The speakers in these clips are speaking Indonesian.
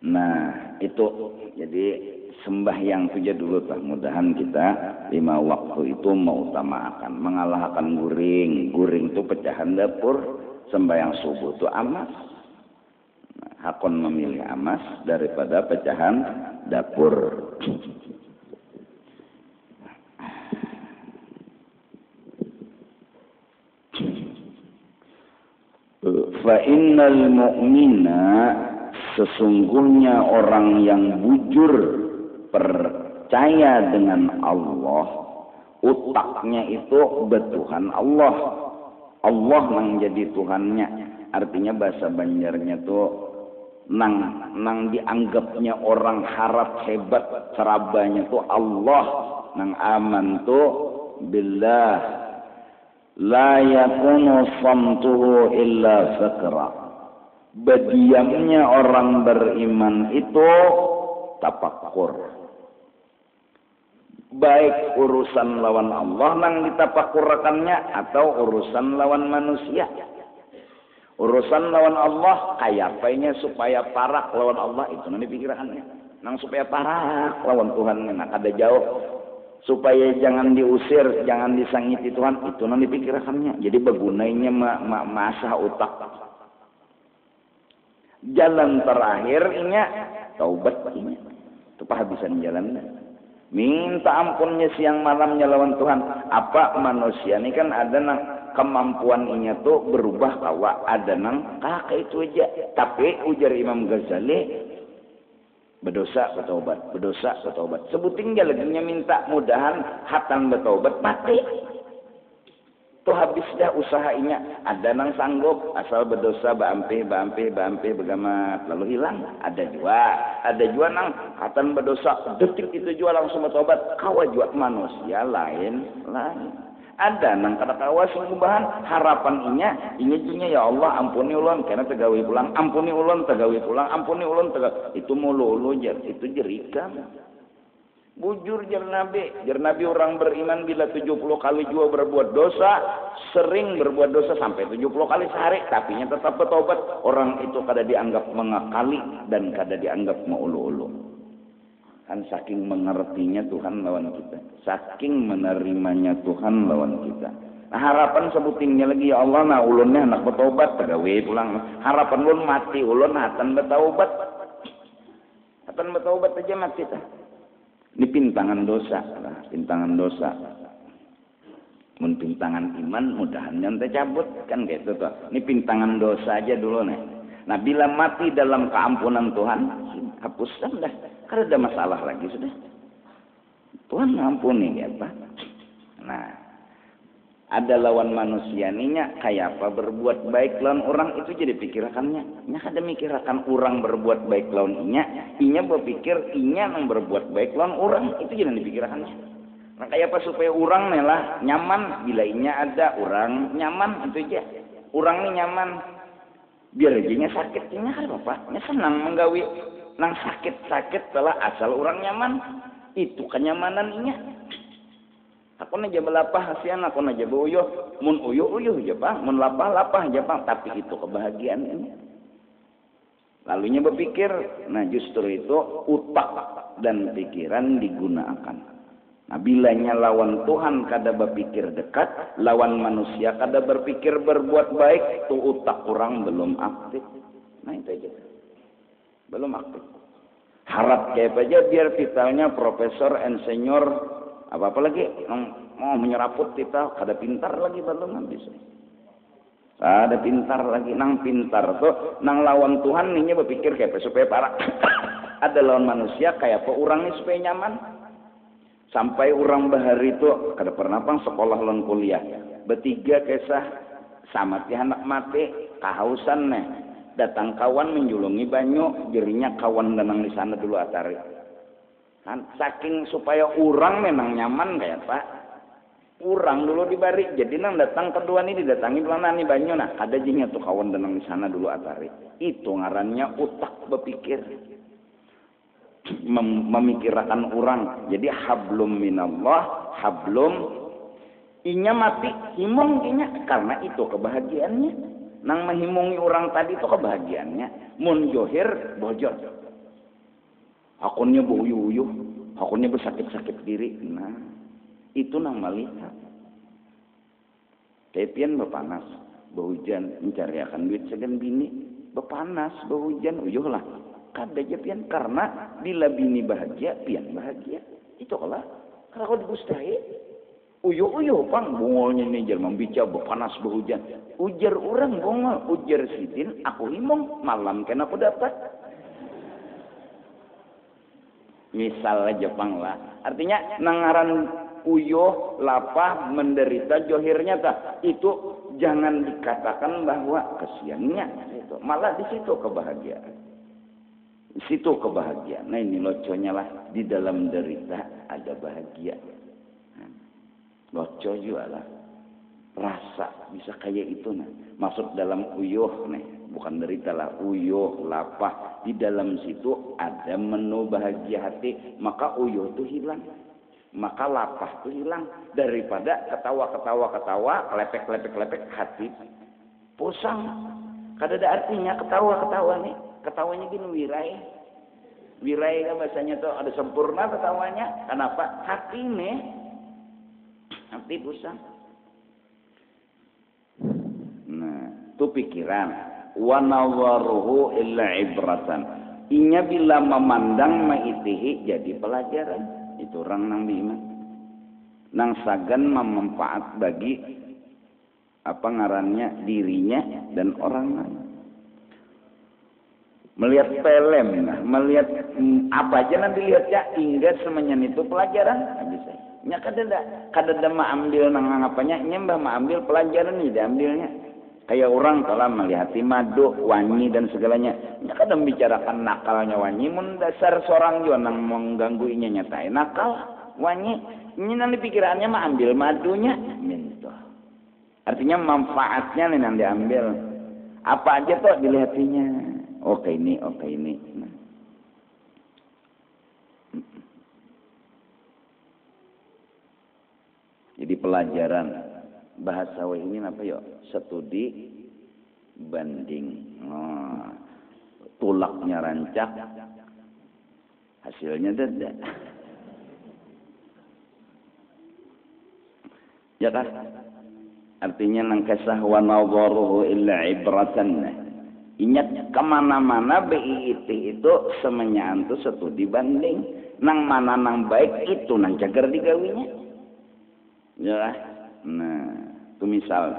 Nah, itu jadi sembahyang saja dulu tah. Mudahan kita 5 waktu itu mengutamakan, mengalahkan guring. Guring itu pecahan dapur. Sembahyang subuh itu amas. Nah, hakon memilih amas daripada pecahan dapur. Fa innal mu'mina, sesungguhnya orang yang bujur percaya dengan Allah, utaknya itu betuhan Allah. Allah nang jadi Tuhannya. Artinya bahasa Banjarnya tuh nang dianggapnya orang harap hebat serabanya tuh Allah. Nang aman tuh billah. La yakunu samtuhu illa zakra. Berdiamnya orang beriman itu tafakkur. Baik urusan lawan Allah nang ditafakurakannya atau urusan lawan manusia. Urusan lawan Allah kayapainya supaya parak lawan Allah itu nang dipikirkannya. Nang supaya parak lawan Tuhan nang ada jauh. Supaya jangan diusir, jangan disangiti Tuhan, itu nang dipikirkannya. Jadi begunanya masa utak. Jalan terakhirnya taubat ini. Itu penghabisan jalannya. Minta ampunnya siang malamnya lawan Tuhan. Apa manusia ini kan ada nang kemampuannya tuh berubah kawa, ada nang kakek itu aja. Tapi ujar Imam Ghazali, berdosa bertobat, berdosa bertobat. Sebutin jalaginya minta mudahan hatan bertobat mati. Tuh habis dah usahanya. Ada nang sanggup asal berdosa bampe begamat lalu hilang. Ada juga nang hatan berdosa detik itu juga langsung bertobat. Kawa juga manusia lain. Ada nang kata kawa sungguhan harapan inya ya Allah ampuni ulun karena tegawi pulang, ampuni ulun tegawi pulang, ampuni ulun tegawi. Itu mulu itu jerikan. Bujur jar Nabi orang beriman bila 70 kali juga berbuat dosa, sering berbuat dosa sampai 70 kali sehari, tapi nya tetap bertobat. Orang itu kada dianggap mengakali dan kada dianggap maulu-ulu. Kan saking mengertinya Tuhan lawan kita, saking menerimanya Tuhan lawan kita. Nah, harapan sebutinnya lagi ya Allah, nah ulunnya anak bertobat tegawe pulang. Harapan ulun mati, ulun hatan bertaubat. Hatan bertaubat aja mati tah. Ini pintangan dosa, nah, pintangan dosa. Mun pintangan iman mudahan nyante cabut kan gitu tuh. Ini pintangan dosa aja dulu nih. Nah, bila mati dalam keampunan Tuhan, hapuskan dah. Karena ada masalah lagi sudah. Tuhan ngampuni ya Pak. Nah, ada lawan manusia ninya kayak apa berbuat baik lawan orang itu jadi pikirakannya. Nya ada mikirakan orang berbuat baik lawan inya berpikir inya nang berbuat baik lawan orang itu jadi dipikirakannya. Nah, kayak apa supaya orang lah nyaman bila inya ada orang nyaman itu aja. Orang ini nyaman biar aja sakit inya kan Bapak. Nya senang menggawi nang sakit telah asal orang nyaman itu kenyamanan inya. Aku aja belapah hasian, aku aja beuyuh, mun uyuh aja Bang, mun lapah aja Bang, tapi itu kebahagiaan ini. Lalunya berpikir, nah justru itu utak dan pikiran digunakan. Nah bilanya lawan Tuhan kada berpikir dekat, lawan manusia kada berpikir berbuat baik, tuh utak orang belum aktif. Nah itu aja. Belum aktif. Harap kayak aja biar vitalnya profesor, insinyur, apa lagi mau menyeraput kita, kada pintar lagi belum habis. Ada pintar lagi, nang pintar tuh, nang lawan Tuhan nih berpikir kayak supaya parah. Ada lawan manusia kayak apa orang ini supaya nyaman. Sampai orang bahari itu kada pernah pang sekolah lawan kuliah. Bertiga kisah sama ti anak mati kahausan nih. Datang kawan menjulungi banyu, jerinya kawan danang di sana dulu atari. Kan saking supaya orang memang nyaman kayak Pak. Orang dulu dibari, jadi nang datang kedua ini didatangi pelana nih banyu, nah ada jinya tuh kawan danang di sana dulu atari. Itu ngarannya utak berpikir, memikirkan orang. Jadi hablum minallah, hablum inya mati himung inya karena itu kebahagiaannya. Nang menghimungi orang tadi itu kebahagiaannya. Mun johir bojor. Hakunnya beuyuh-uyuh, hakunnya bersakit-sakit diri. Nah, itu nang malihat. Tepian bepanas, behujan, mencari akan duit segan bini, bepanas, behujan, uyuh lah. Kada aja pian, karena bila bini bahagia, pian bahagia. Itu kalah. Kalau kau digustai, uyuh-uyuh pang, bungolnya ini jangan membica, bepanas, behujan. Ujar orang bongol, ujar sidin, aku imong, malam kan aku dapat. Misal aja pang lah. Artinya, nangaran uyuh, lapah, menderita, johirnya tak. Itu jangan dikatakan bahwa kesiannya. Itu. Malah di situ kebahagiaan. Di situ kebahagiaan. Nah ini loconya lah. Di dalam derita ada bahagia. Loco juga lah. Rasa bisa kayak itu. Nah. Masuk dalam uyuh nih. Bukan derita lah. Uyuh, lapah. Di dalam situ ada menu bahagia hati. Maka uyuh itu hilang. Maka lapah itu hilang. Daripada ketawa, kelepek hati. Pusang. Kada ada artinya ketawa nih. Ketawanya gini wirai. Wirai kan bahasanya tuh ada sempurna ketawanya. Kenapa? Hati nih. Hati pusang. Nah, itu pikiran. Wa nawaruhu illa ibratan. Inya bila memandang maitihi jadi pelajaran. Itu orang nang beriman. Nang sagan memanfaat bagi apa ngarannya dirinya dan orang lain. Melihat film, nah, melihat apa aja nanti lihatnya hingga semuanya itu pelajaran bisa. Nya kada mah ambil nang apanya, nyembah mah ambil pelajaran nih diambilnya. Kayak orang kalau melihat madu, wangi dan segalanya. Nya kada membicarakan nakalnya wangi, mun dasar seorang juga nang mengganggu inya nyatain nakal wangi. Ini nanti pikirannya mah ambil madunya, minto. Artinya manfaatnya nih nanti diambil. Apa aja tuh dilihatinya. Oke ini. Nah. Jadi pelajaran bahasa ini apa ya? Studi banding. Tulaknya rancak, hasilnya dada. Ya kan? Artinya nang kasah wa nadharuhu illa ibratan. Ingat kemana-mana BIIT itu semenyaan itu studi banding. Nang mana nang baik itu nang cager digawinya. Ya. Nah, itu misal.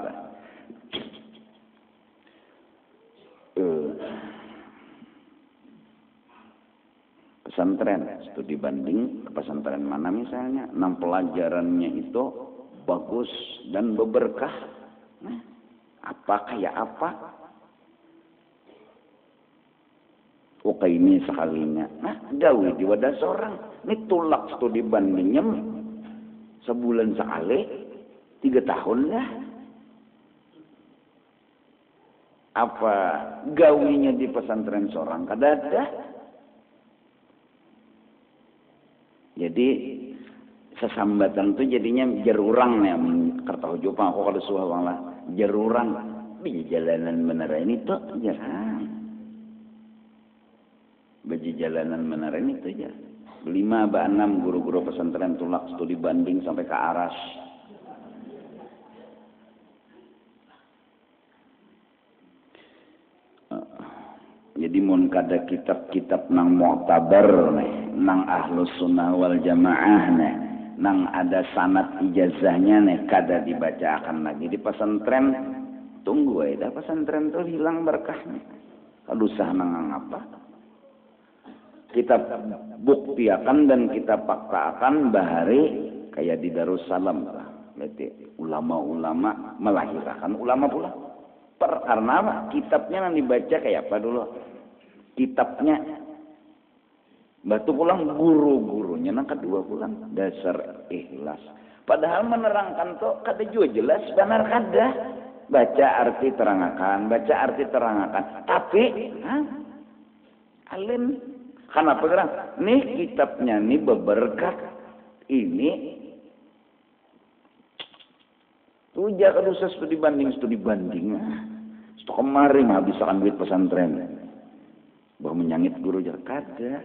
Pesantren, studi banding ke pesantren mana misalnya. Nang pelajarannya itu bagus dan berberkah. Nah, apa kayak apa? Oke ini sekalinya. Nah, gawe di wadah seorang. Ini tulak studi bandingnya sebulan sekali, 3 tahun lah. Apa gawinya di pesantren seorang kada ada. Jadi sesambatan itu jadinya jerurang nih. Kertahu Jepang aku kada suah bang lah. Jerurang di jalanan bener ini tuh jarang. Bagi jalanan beneran itu aja. 5 ba 6 guru-guru pesantren tulak studi banding sampai ke aras. Jadi mun kada kitab-kitab nang mu'tabar nih, nang ahlus sunnah wal jamaah nih, nang ada sanad ijazahnya nih kada dibacakan lagi di pesantren. Tunggu aja pesantren tuh hilang berkahnya. Kalau usah nang apa? Kita buktiakan dan kita paksakan bahari kayak di Darussalam lah. Berarti ulama-ulama melahirkan ulama pula. Karena kitabnya yang dibaca kayak apa dulu? Kitabnya batu pulang guru-gurunya nang kedua pulang dasar ikhlas. Padahal menerangkan tuh kada juga jelas benar kada. Baca arti terangakan. Tapi alim. Kenapa kan? Nih kitabnya nih berberkat ini tuja kalau usah studi banding. Stok kemarin habiskan duit pesantren. Baru menyangit guru jar kada.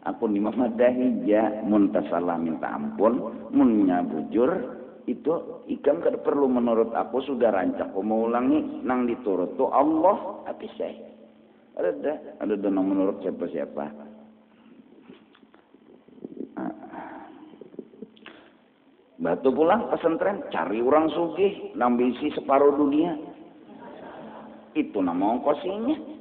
Aku ni mamadahi ja mun tasalah minta ampun, mun bujur itu ikam kada perlu menurut aku sudah rancak aku mau ulangi nang diturut tu Allah tapi saya ada nang menurut siapa-siapa. Batu pulang pesantren cari orang sugih nang bisi separuh dunia. Itu nama ongkosinya.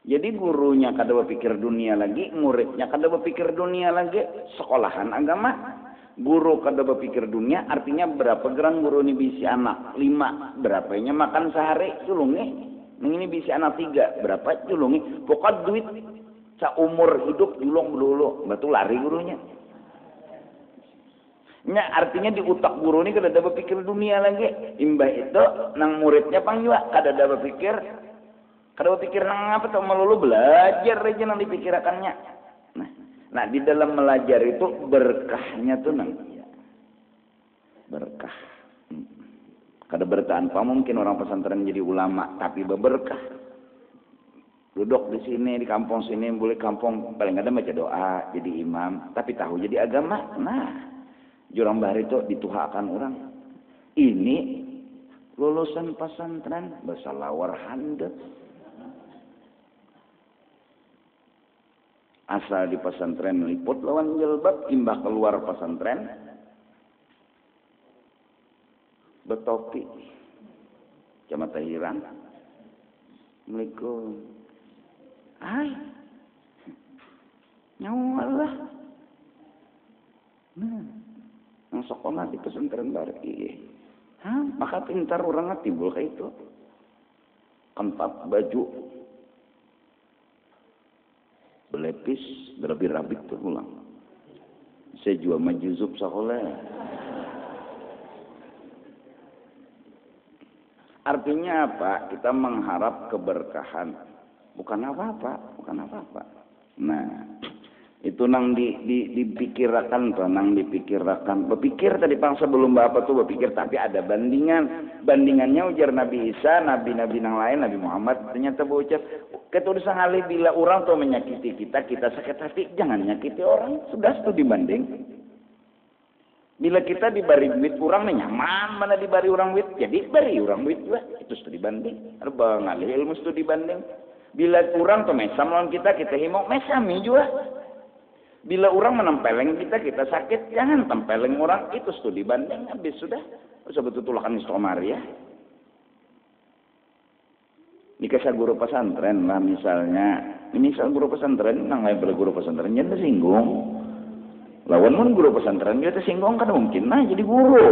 Jadi gurunya kada berpikir dunia lagi, muridnya kada berpikir dunia lagi, sekolahan agama. Guru kada berpikir dunia, artinya berapa gram guru ini bisi anak? 5. Berapanya makan sehari? Julungi. Ini bisi anak 3. Berapa? Julungi. Pokok duit seumur hidup julung dulu. Batu lari gurunya. Artinya di utak guru ini kada ada berpikir dunia lagi. Imbah itu, nang muridnya pang juga kada ada berpikir. Kada berpikir nang apa tuh melulu belajar aja nang dipikirakannya. Nah di dalam belajar itu berkahnya tuh nang berkah. Kada bertahan apa mungkin orang pesantren jadi ulama tapi berberkah. Duduk di sini di kampung sini boleh kampung paling ada baca doa jadi imam tapi tahu jadi agama. Nah jurang bahar itu dituhakan orang. Ini lulusan pesantren bersalawar handap. Asal di pesantren liput lawan jilbab, imbah keluar pesantren betopi cama tahiran. Assalamualaikum. Hai. Nyawalah. Yang sekolah di pesantren baru maka pintar orang timbul kayak itu. Kempat baju belepis berabik-rabik tuh pulang. Saya jual majuzub sekolah. Artinya apa? Kita mengharap keberkahan. Bukan apa-apa. Nah, itu nang dipikirkan tuh, nang dipikirkan. Berpikir tadi bangsa belum apa tuh berpikir, tapi ada bandingan. Bandingannya ujar Nabi Isa, nabi-nabi yang lain, Nabi Muhammad ternyata berucap, ketulisan alih bila orang tuh menyakiti kita sakit hati, jangan nyakiti orang. Sudah itu dibanding. Bila kita diberi duit orang nyaman, mana diberi orang duit, jadi beri orang duit juga. Itu sudah dibanding. Ada ngalih ilmu itu dibanding. Bila kurang tuh mesam lawan kita himau mesami juga. Bila orang menempeleng kita sakit, jangan tempeleng orang. Itu studi banding, habis sudah. Sebetulnya istomaria. Ini kisah guru pesantren lah misalnya. Misal guru pesantren, nang lain guru pesantren, jangan tersinggung. Lawan pun guru pesantren, dia tersinggung kan mungkin. Nah jadi guru.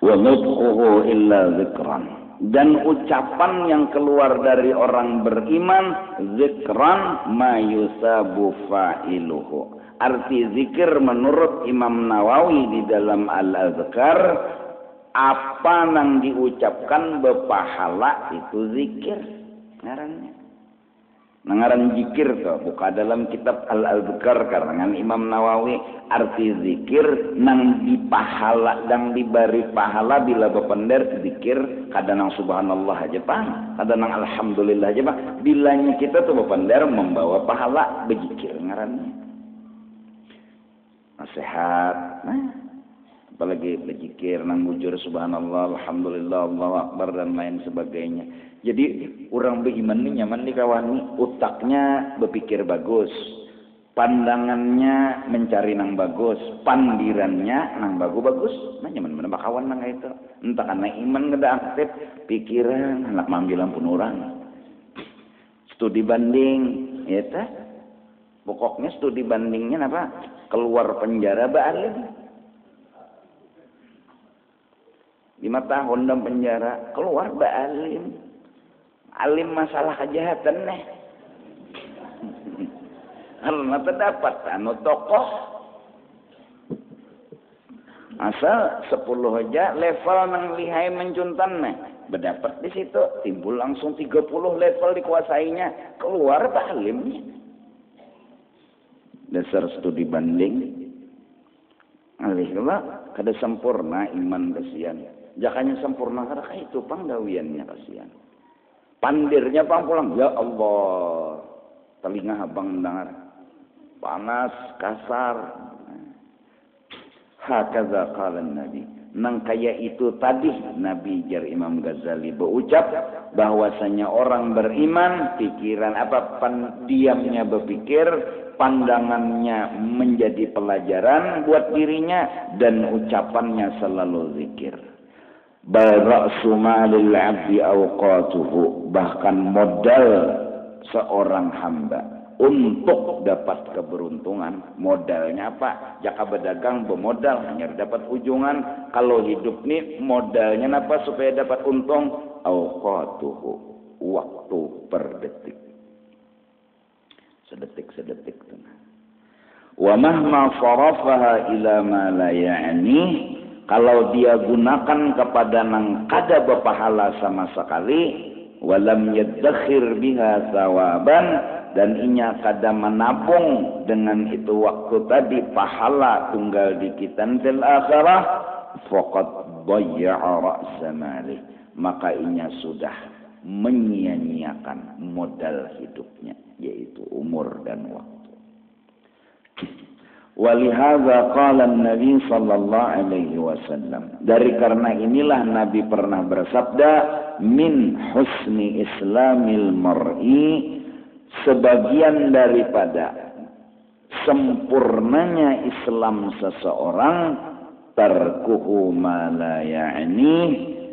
Wa nutquhu illa zikran. Dan ucapan yang keluar dari orang beriman zikran ma yusabu fa'iluhu. Arti zikir menurut Imam Nawawi di dalam Al-Azkar, apa yang diucapkan berpahala itu zikir ngarannya. Ngaran zikir tuh buka dalam kitab Al-Azkar karangan Imam Nawawi. Arti zikir nang dipahala dan diberi pahala bila bepender zikir kadang subhanallah aja pang, kadang alhamdulillah aja pang. Bilanya kita tuh bepender membawa pahala berzikir ngarannya. Nasihat, apalagi berzikir nang mujur subhanallah, alhamdulillah, Allahu akbar dan lain sebagainya. Jadi orang beriman ini nyaman di kawan, utaknya berpikir bagus, pandangannya mencari nang bagus, pandirannya nang bagus. Nah nyaman mana kawan nang itu. Entah karena iman ngeda aktif, pikiran anak manggilan pun orang. Studi banding, ya teh. Pokoknya studi bandingnya apa? Keluar penjara balik. 5 tahun dalam penjara, keluar balik. Alim masalah kejahatan nih. Karena terdapat anu tokoh. Asal 10 aja level nang lihai mencuntan nih. Berdapat di situ timbul langsung 30 level dikuasainya. Keluar alimnya. Dasar studi banding. Alih kada sempurna iman kesian. Jakanya sempurna karena itu panggawiannya kasihan. Pandirnya pang pulang, ya Allah. Telinga abang dengar. Panas, kasar. Hakaza qala Nabi. Nang kaya itu tadi Nabi jar Imam Ghazali berucap bahwasanya orang beriman pikiran diamnya berpikir, pandangannya menjadi pelajaran buat dirinya dan ucapannya selalu zikir. Bara'su malil 'abdi awqatuhu, bahkan modal seorang hamba untuk dapat keberuntungan. Modalnya apa? Jaka berdagang bermodal hanya dapat ujungan. Kalau hidup nih modalnya apa supaya dapat untung? Awqatuhu, waktu per detik. Sedetik-sedetik tuh. Wa mahma sarafaha ila ma la ya'ni, kalau dia gunakan kepada nang kada berpahala sama sekali, walam yadzakhir biha sawaban, dan inya kada menabung dengan itu waktu tadi pahala tunggal di kitantil akhirah, faqad dhayya'a ra'sa malih, maka inya sudah menyia-nyiakan modal hidupnya, yaitu umur dan waktu. Walihadza qala Nabi sallallahu alaihi wasallam, dari karena inilah Nabi pernah bersabda, min husni islamil mar'i, sebagian daripada sempurnanya Islam seseorang, tarkuhu ma la ya'ni,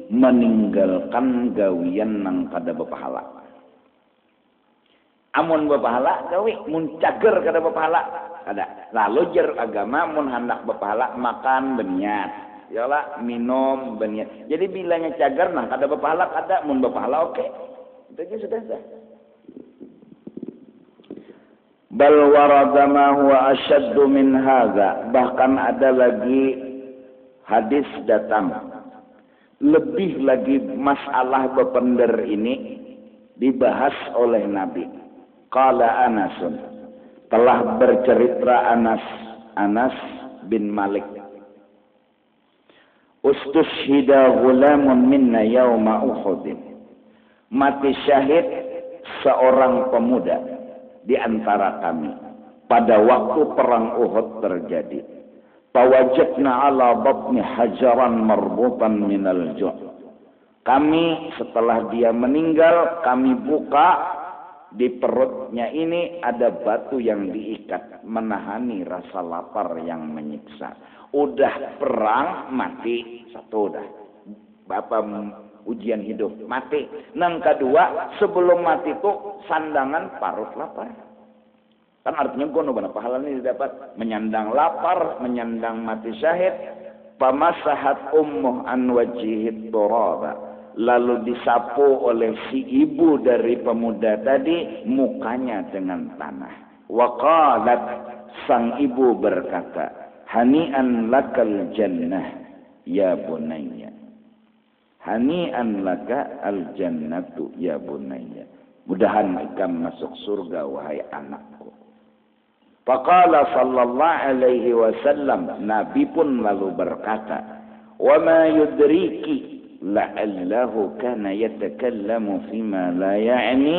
meninggalkan gawian nang kada berpahala. Amun berpahala gawi, mun cager kada berpahala ada. Lalu jer agama mun hendak berpahala makan berniat, yalah minum berniat. Jadi bilanya cager nang kada berpahala kada, mun berpahala oke. Itu aja sudah sah. Bal warada ma huwa ashaddu min hadza, bahkan ada lagi hadis datang lebih lagi masalah bepender ini dibahas oleh Nabi. Qala Anasun, telah bercerita Anas bin Malik, ustushhida ghulamun minna yawma Uhud, mati syahid seorang pemuda di antara kami pada waktu perang Uhud terjadi. Fawajadna ala batni hajaran marbutan minal ju', kami setelah dia meninggal kami buka di perutnya ini ada batu yang diikat menahani rasa lapar yang menyiksa. Udah perang mati satu, udah bapak ujian hidup mati. Nang kedua sebelum mati tuh sandangan parut lapar. Kan artinya gono bana pahala ini didapat, menyandang lapar, menyandang mati syahid. Pamasahat ummuh an wajhid turaba, lalu disapu oleh si ibu dari pemuda tadi mukanya dengan tanah. Waqalat, sang ibu berkata, hani'an lakal jannah ya bunayya, hani'an laka al jannatu ya bunayya, mudahan ikam masuk surga wahai anakku. Faqala sallallahu alaihi wasallam, Nabi pun lalu berkata, wa ma yudriki la'allahu kana yatakallamu fima la ya'ni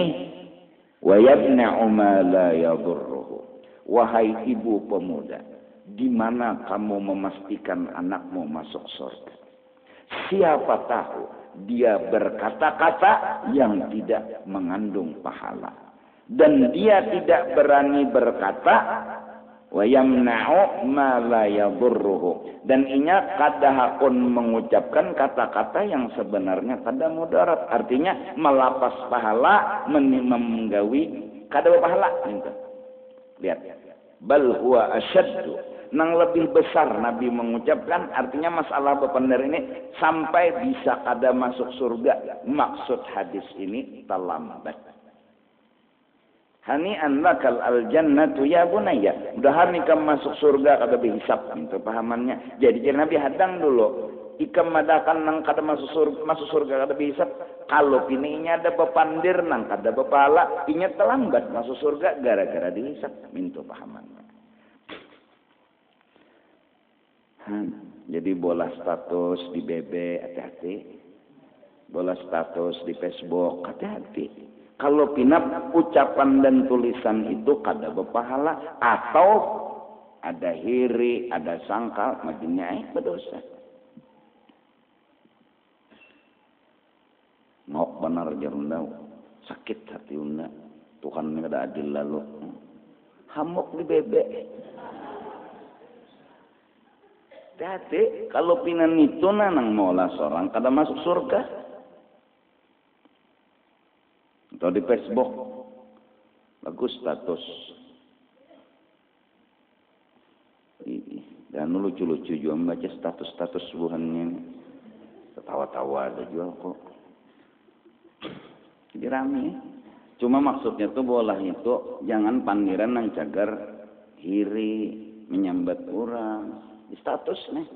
wa yabna'u ma la yadurruhu. Wahai ibu pemuda, di mana kamu memastikan anakmu masuk surga? Siapa tahu dia berkata-kata yang tidak mengandung pahala, dan dia tidak berani berkata wa yamna'u ma la yadurruhu, dan inya kada hakun mengucapkan kata-kata yang sebenarnya kada mudarat, artinya melapas pahala, menggawi kada pahala gitu. Lihat, bal huwa asyaddu, nang lebih besar Nabi mengucapkan, artinya masalah bepender ini sampai bisa kada masuk surga. Maksud hadis ini terlambat. Hani'an lakal al-jannatu ya bunayya, mudahan ikam masuk surga kada dihisap, itu pahamannya. Jadi Nabi hadang dulu ikam madakan nang kada masuk surga kada dihisap. Kalau pininya ada bepandir nang kada bepala, inya terlambat masuk surga gara-gara dihisap, itu pahamannya. Jadi bola status di BB, hati-hati. Bola status di Facebook, hati-hati. Kalau pinap ucapan dan tulisan itu kada berpahala atau ada hiri, ada sangkal, majunya berdosa. Ngok benar jarunda, sakit hati unda. Tuhan ini ada adil lalu. Hamuk di bebek. Hati-hati, kalau pinan itu nang mola seorang kada masuk surga. Atau di Facebook, bagus status. Dan lucu-lucu juga membaca status-status subuhannya. Ketawa-tawa ada juga kok. Jadi rame. Cuma maksudnya tuh bolah itu jangan pandiran nang cagar hiri, menyambat orang. Di status nih.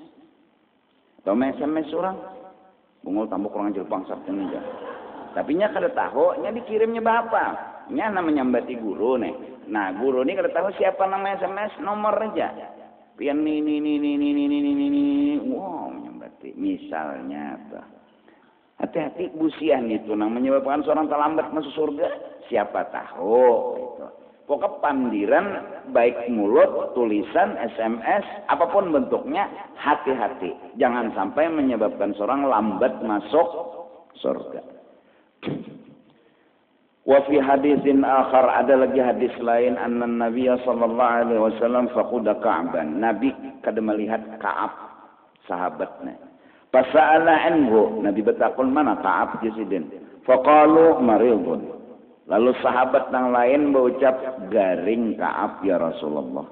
Atau SMS orang. Bungul tambah kurang Jepang sabtu nih. Tapi nya kada tahu, nya dikirimnya bapak. Nya namanya menyambati guru nih. Nah guru ini kada tahu siapa nama SMS nomor aja. Pian ini. Wow menyambati. Misalnya tuh. Hati-hati busian itu nang menyebabkan seorang terlambat masuk surga. Siapa tahu. Gitu. Pokok pandiran baik mulut, tulisan, SMS, apapun bentuknya, hati-hati. Jangan sampai menyebabkan seorang lambat masuk surga. Wa fi hadisin akhar, ada lagi hadis lain, anna Nabi sallallahu alaihi wasallam faquda Ka'ban. Nabi kada melihat Ka'ab sahabatnya. Fasa'ala anhu, Nabi bertakun mana Ka'ab jasidin. Faqalu maridun. Lalu sahabat yang lain berucap garing Ka'ab ya Rasulullah.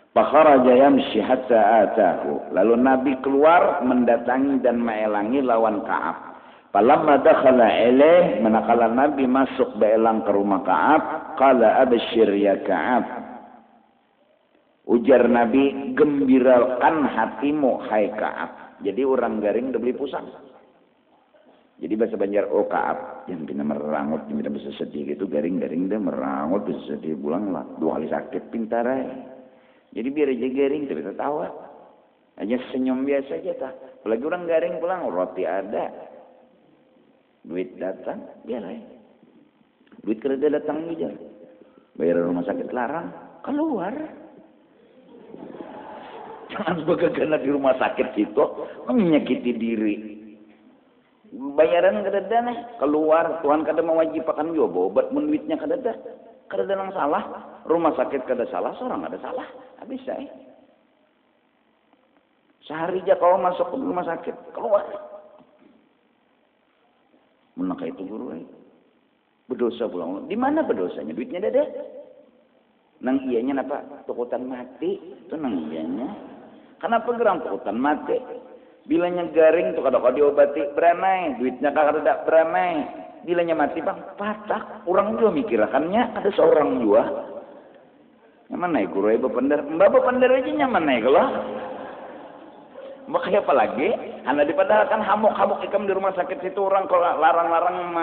Fakharaja yamshi hatta atahu. Lalu Nabi keluar mendatangi dan meelangi lawan Ka'ab. Falamma dakhala ilaih, manakala Nabi masuk beelang ke rumah Ka'ab, qala abshir ya Ka'ab. Ujar Nabi, gembirakan hatimu hai Ka'ab. Jadi orang garing udah beli pusang. Jadi bahasa Banjar, oh Ka'ab, yang pina merangut, yang pina bisa sedih gitu, garing-garing dia merangut, bisa sedih, pulang lah. 2 kali sakit, pintar aja. Jadi biar aja garing, tapi tertawa. Hanya senyum biasa aja tak. Apalagi orang garing pulang, roti ada. Duit datang, biar aja. Duit kerja datang aja. Bayar rumah sakit larang, keluar. Jangan sebagaimana di rumah sakit itu, menyakiti diri. Bayaran kada ada nih, keluar Tuhan kada mewajibkan juga obat duitnya kada ada nang salah, rumah sakit kada salah, seorang kada salah, habis saya. Sehari aja kau masuk ke rumah sakit, keluar. Menaka itu guru berdosa pulang. Di mana berdosanya? Duitnya ada. Nang ianya apa? Takutan mati, itu nang ianya. Kenapa gerang takutan mati? Bilanya garing tuh kada diobati beranai, duitnya kada beranai. Bilanya mati bang, patah. Orang juga mikirakannya ada seorang juga. Nyaman naik guru ibu pendar, mbak pendar aja nyaman naik kalau. Makanya apa lagi? Anda dipadahal kan hamuk ikam di rumah sakit situ orang kalau larang-larang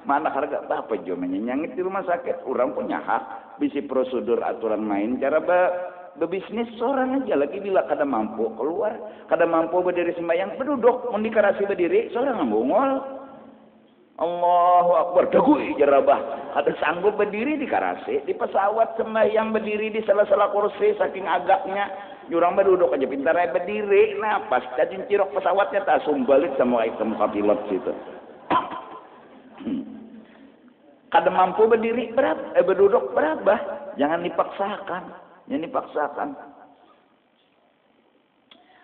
mana harga apa juga menyanyangit di rumah sakit. Orang punya hak, bisi prosedur aturan main cara berbisnis seorang aja lagi bila kada mampu keluar, kada mampu berdiri sembahyang, berduduk, mau dikarasi berdiri, seorang ngomongol. Allahu Akbar, dagui jarabah. Kada sanggup berdiri dikarasi, di pesawat sembahyang berdiri di salah-salah kursi saking agaknya. Jurang berduduk aja pintar aja berdiri, napas, cacing cirok pesawatnya tak sumbalik sama item kapilot situ. Kada mampu berdiri berduduk berapa? Jangan dipaksakan. Yang dipaksakan.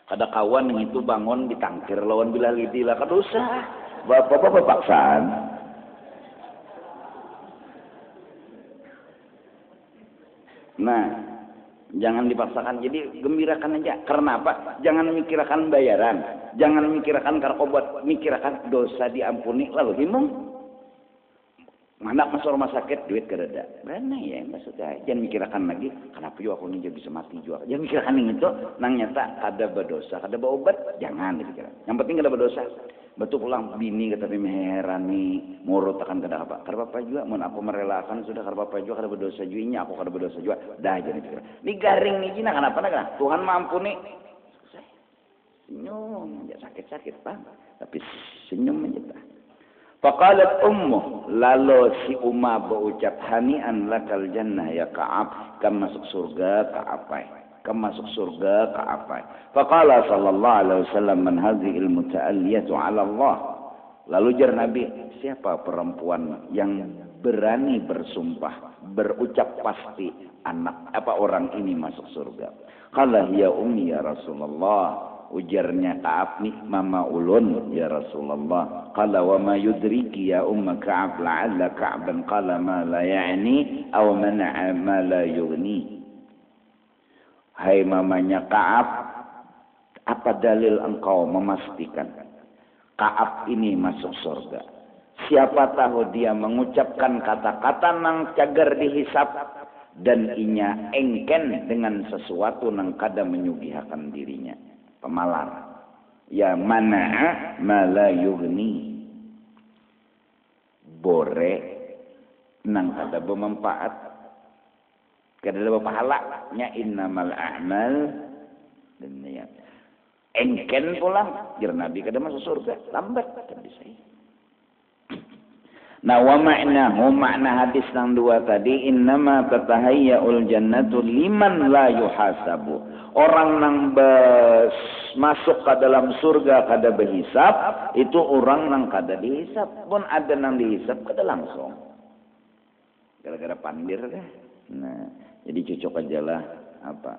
Ada kawan yang itu bangun ditangkir lawan bila lidilah kadosa. Bapak paksaan. Nah, jangan dipaksakan. Jadi gembirakan aja. Karena apa? Jangan memikirkan bayaran. Jangan memikirkan karkobat. Mikirkan dosa diampuni. Lalu bingung. Mana masuk rumah sakit duit kada ada. Mana ya maksudnya? Jangan mikirkan lagi kenapa juga aku ini bisa mati juga. Jangan mikirkan yang itu nang nyata kada berdosa, kada berobat, jangan dipikirkan. Yang penting kada berdosa. Betul pulang bini kata meherani, murut akan kada apa. Kada apa juga mun aku merelakan sudah kada apa juga kada berdosa juga nya aku kada berdosa juga. Dah jangan dipikirkan. Ni garing ni jina kenapa nak? Tuhan mampuni. Senyum aja, sakit-sakit Bang, tapi senyum aja Bang. Faqalat ummu, lalu si Umma berucap, hani'an lakal jannah ya Ka'ab, kamu masuk surga Ka'apai, kamu masuk surga Ka'apai. Faqala sallallahu alaihi wasallam, man hadhil muta'alliyatu 'ala Allah. Lalu jar Nabi, siapa perempuan yang berani bersumpah, berucap pasti orang ini masuk surga? Qala hiya ummi ya Rasulullah. Ujarnya Ka'ab nih, mama ulun ya Rasulullah. Qala wa ma yudriki ya umma Ka'ab la'alla Ka'ban qala ma la ya'ni aw mana'a ma la yughni. Hai mamanya Ka'ab, apa dalil engkau memastikan Ka'ab ini masuk surga? Siapa tahu dia mengucapkan kata-kata nang cagar dihisap dan inya engken dengan sesuatu nang kada menyugihakan dirinya. Pemalar. Ya mana'a ma la yughni. Bore nang kada bermanfaat. Kada ada pahala. Nya innamal a'mal binniyat. Engken pulang. Jar Nabi kada masuk surga. Lambat kada bisa. Nah wa ma'nahu, makna hadis nang dua tadi, innama tatahayya'ul jannatu liman la yuhasabu. Orang nang masuk ke dalam surga kada berhisap, itu orang nang kada dihisap. Pun ada nang dihisap kada langsung. Gara-gara pandir deh. Nah, jadi cocok aja lah apa?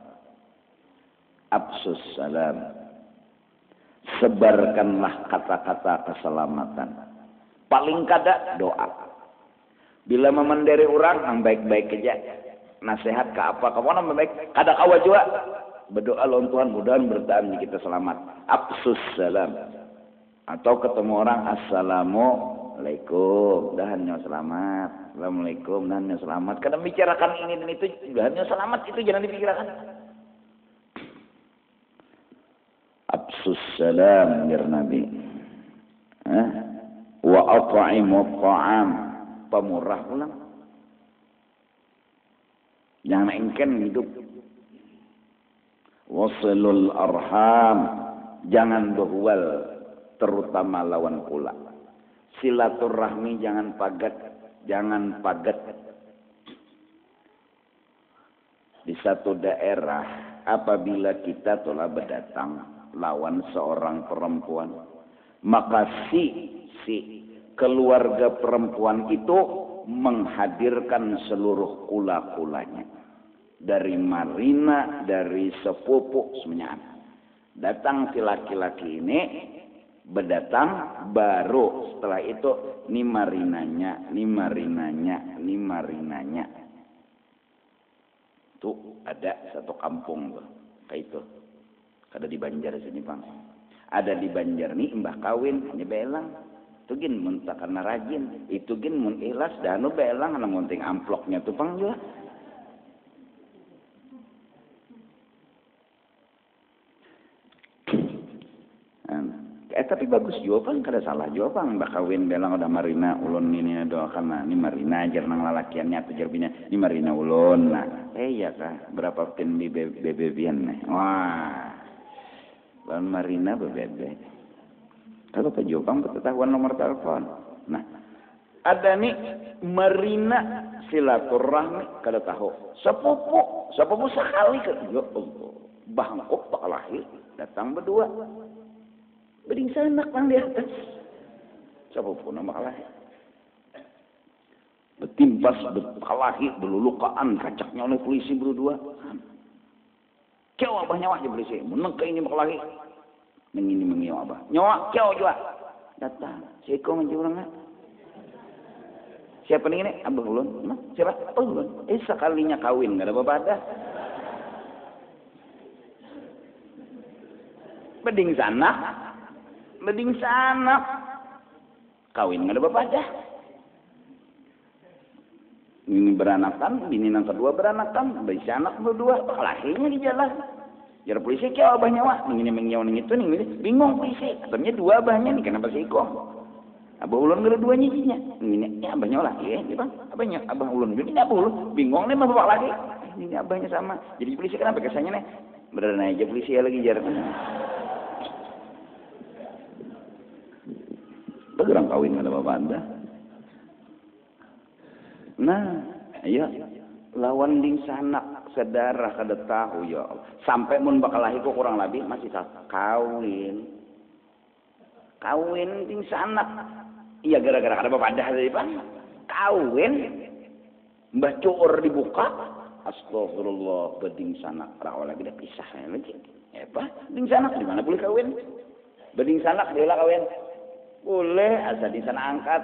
Absus salam. Sebarkanlah kata-kata keselamatan. Paling kada doa. Bila memenderi orang yang baik-baik aja. Nasihat ke apa? Kamu nama baik. Kada kawa juga. Berdoa lawan Tuhan mudah-mudahan bertahan kita selamat. Absus salam. Atau ketemu orang assalamualaikum. Dahannya selamat. Assalamualaikum. Dahannya selamat. Kada bicarakan ini dan itu. Dahannya selamat itu jangan dipikirkan. Absus salam ya Nabi. Wa at'imu ta'am, pemurah pulang. Jangan engken hidup. Wasilul arham, jangan berhual, terutama lawan pula. Silaturahmi jangan pagat, jangan pagat. Di satu daerah, apabila kita telah berdatang lawan seorang perempuan, maka si keluarga perempuan itu menghadirkan seluruh kula-kulanya. Dari marina, dari sepupu, semuanya. Datang si laki-laki ini, berdatang, baru setelah itu, ni marinanya. Itu ada satu kampung tuh, kayak itu. Ada di Banjar sini Bang. Ada di Banjar nih mbah kawin, hanya belang. Itu gin mun karena rajin, itu gin mun ikhlas danu belang ana munting amploknya tuh Bang juga. Tapi bagus juga Bang, kada salah juga Bang. Mbah kawin belang udah marina ulun ini doakan ini marina jar nang lalakiannya atau jarbinya ini marina ulun. Nah, iya kah berapa pin bebebian nih. Wah. Lawan marina bebebe. Kalau Pak Jopang pengetahuan nomor telepon. Nah, ada nih marina silaturahmi kada tahu. Sepupu sekali ke yo bangkok tak lahir datang berdua. Beding sanak nang di atas. Sepupu nama lahir. Betimpas berkalahi berlulukaan kacaknya oleh polisi berdua. Kau abah nyawa aja polisi. Meneng ke ini berkalahi. Mengini mengiwa abah. Nyawa kau juga. Datang. Si Eko ngaji orang. Siapa nih ini? Abah ulun. Nah, siapa? Abah ulun. Sekalinya kawin. Gak ada apa-apa ada. Beding sana. Kawin. Gak ada apa-apa ada. Ini beranakan. Bini yang kedua beranakan. Berisi anak berdua. Kelahinya di jalan. Jar polisi kau abah nyawa, ini menyawa itu nih, bingung polisi. Katanya dua abahnya nih, kenapa sih kok? Abah ulun kedua-duanya jinya. Ini ya abah nyawa lagi, ya, bang. Abah ulun ini abah ulun, bingung nih bapak lagi. Ini abahnya sama. Jadi polisi kenapa kesannya nih? Beneran aja polisi ya lagi jar. Begerang kawin ada babanda. Nah, iya lawan ding sanak saudara kada tahu ya Allah. Sampai mun bakal lahir kok kurang lebih masih kawin. Kawin ding sanak. Iya gara-gara kada babanda dari Pak. Kawin mbah cuur dibuka. Astagfirullah beding sanak ra oleh tidak pisah lagi. Apa? Beding sanak di mana boleh kawin? Beding sanak dia lah kawin. Boleh asal di sana angkat.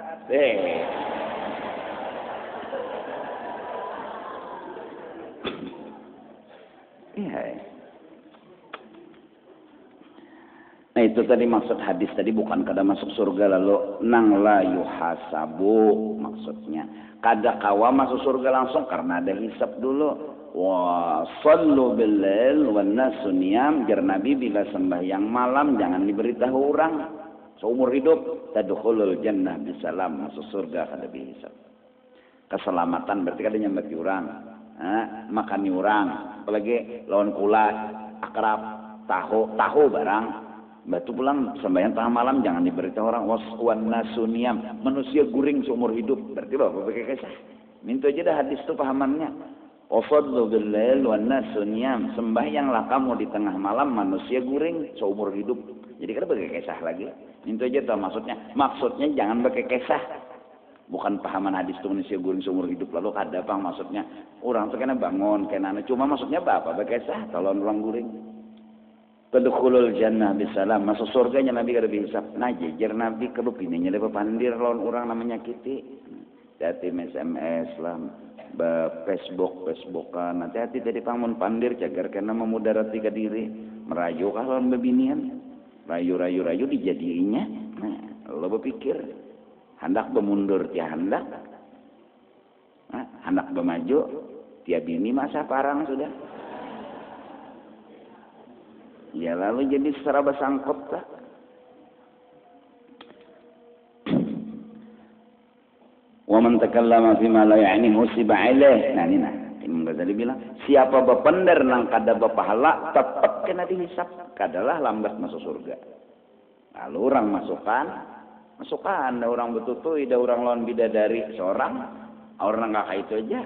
Iya. Nah itu tadi maksud hadis tadi bukan kada masuk surga lalu nang la yuhasabu maksudnya. Kada kawa masuk surga langsung karena ada hisab dulu. Wa sallu bil lail wan nasu niyam jar Nabi bila sembahyang malam jangan diberitahu orang. Seumur hidup tadkhulul jannah bisalam masuk surga kada dihisab. Keselamatan berarti kada nyambati orang. Makani orang apalagi lawan kulat akrab tahu barang batu pulang sembahyang tengah malam jangan diberitahu orang waswan nasuniam manusia guring seumur hidup berarti bapak pakai kisah minta aja dah hadis itu pahamannya wafadlu billail wan nasuniam sembahyanglah kamu di tengah malam manusia guring seumur hidup jadi kada pakai kisah lagi minta aja tahu maksudnya jangan pakai kisah. Bukan pahaman hadis itu manusia guring seumur hidup lalu kada apa maksudnya orang tuh kena bangun kena cuma maksudnya apa bekesah kalau orang guring tadkhulul jannah bisalam masuk surganya Nabi kada dihisab nah jejer Nabi kada pinanya lepa pandir lawan orang namanya kiti hati SMS lah Facebookan hati-hati tadi pangun pandir jagar kena memudarati ke diri merayu kah lawan bebinian rayu dijadiinya nah lo berpikir hendak bermundur dia hendak bermaju dia bini masa parang sudah ya lalu jadi serba sangkut tak wa man takallama fima la ya'nihu siba ilaih nah ini Imam Ghazali bilang siapa bepender nang kada bepahala tetap kena dihisab kadalah lambat masuk surga lalu orang masukkan ada orang betutui, ada orang lawan bidadari seorang, orang kakak itu aja,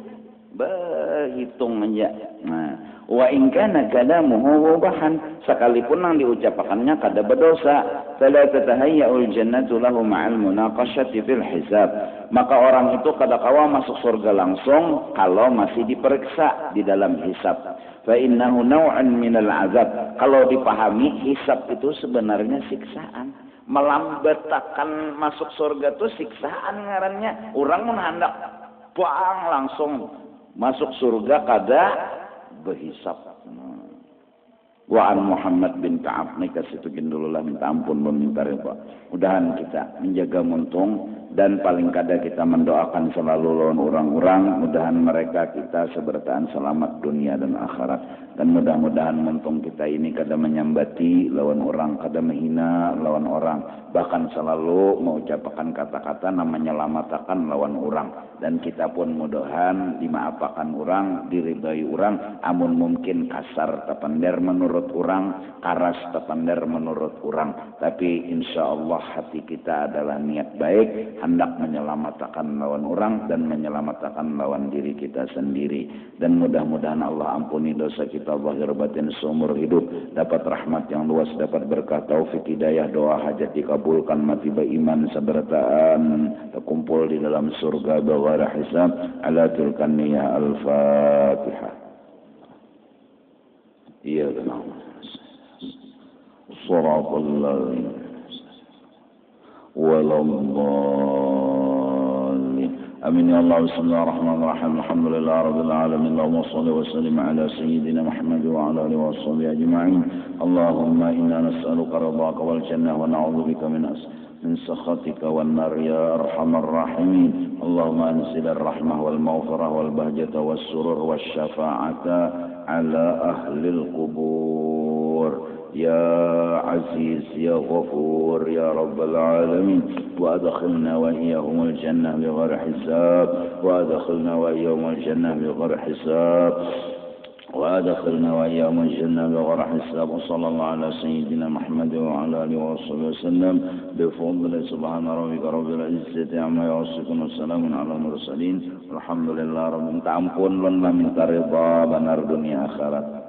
berhitung aja. Nah, wa in kana kalamuhu wabahan, sekalipun yang diucapkannya kada berdosa, fala tatahayya'ul jannatu lahu ma'al munaqashati fil hisab. Maka orang itu kada kawa masuk surga langsung kalau masih diperiksa di dalam hisab. Fa innahu naw'an minal azab. Kalau dipahami hisab itu sebenarnya siksaan. Melambatakan masuk surga itu siksaan ngarannya orang mun hendak bang langsung masuk surga kada berhisab wa an Muhammad bin Ka'ab nih kasih tukin dulu lah minta ampun meminta reba mudahan kita menjaga muntung dan paling kada kita mendoakan selalu lawan orang-orang mudahan mereka kita sebertaan selamat dunia dan akhirat dan mudah-mudahan muntung kita ini kada menyambati lawan orang kada menghina lawan orang bahkan selalu mengucapkan kata-kata namanya lamatakan lawan orang dan kita pun mudahan dimaafakan orang diridai orang amun mungkin kasar tapandar menurut orang karas tapandar menurut orang tapi insyaallah hati kita adalah niat baik hendak menyelamatkan lawan orang dan menyelamatkan lawan diri kita sendiri dan mudah-mudahan Allah ampuni dosa kita zahir batin seumur hidup dapat rahmat yang luas dapat berkah taufik hidayah doa hajat dikabulkan mati beriman sabartaan terkumpul di dalam surga bawara hisab ala tilkan niyah al-fatihah iya kenal suratul والضالين آمين يا الله بسم الله الرحمن الرحيم الحمد لله رب العالمين اللهم صل وسلم على سيدنا محمد وعلى آله وصحبه أجمعين اللهم إنا نسألك رضاك والجنة ونعوذ بك من سخطك والنار يا أرحم الراحمين اللهم أنزل الرحمة والمغفرة والبهجة والسرور والشفاعة على أهل القبور يا عزيز يا غفور يا رب العالمين وأدخلنا وإياهم الجنة بغير حساب وأدخلنا وإياهم الجنة بغير حساب وأدخلنا وإياهم الجنة بغير حساب. وصلى الله على سيدنا محمد وعلى آله وصحبه وسلم بفضل سبحان ربك رب العزة عما يصفون وسلام على المرسلين والحمد لله رب العالمين. Minta ampun lan minta ridha benar dunia akhirat.